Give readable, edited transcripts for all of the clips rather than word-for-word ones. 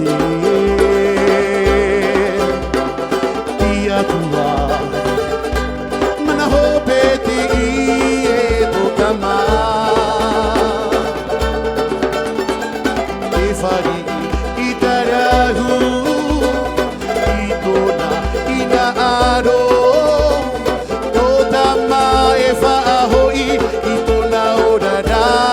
ite Dia tua Mana hopete ie totama E fari itarahu Itona ina aro Totama e whaahoi Itona orara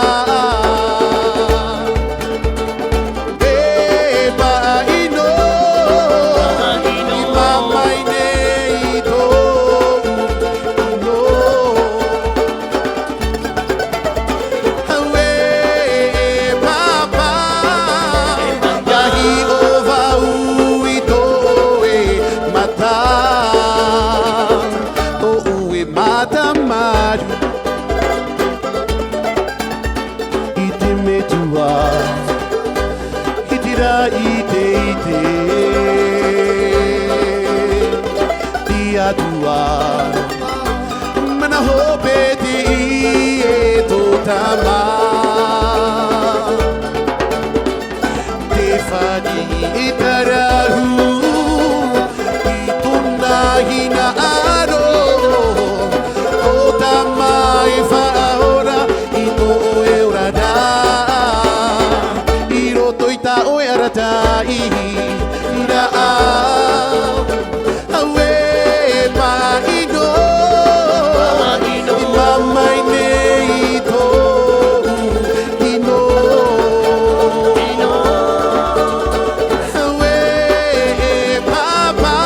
Ite Dia tua Mana hopete ie totama Te fani itarahu Ituna hina aro Totama e whaahora Ito e urada Aratai ira awe maino mamai nei to ino awe papa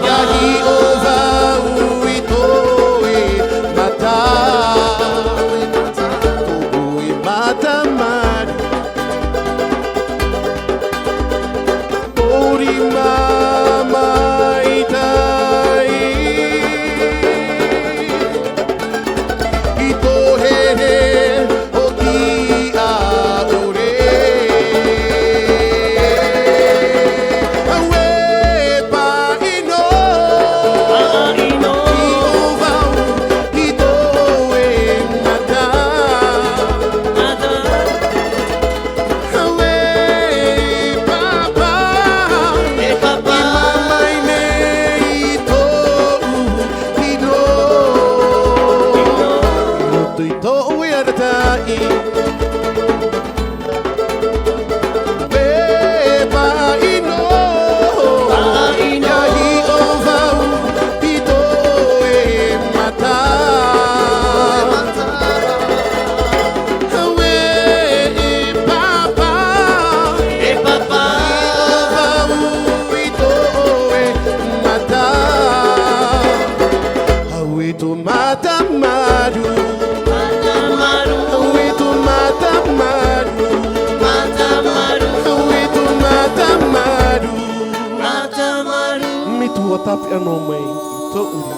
yahi ova uito e mata to e mata mari Tapi ano may ito uli.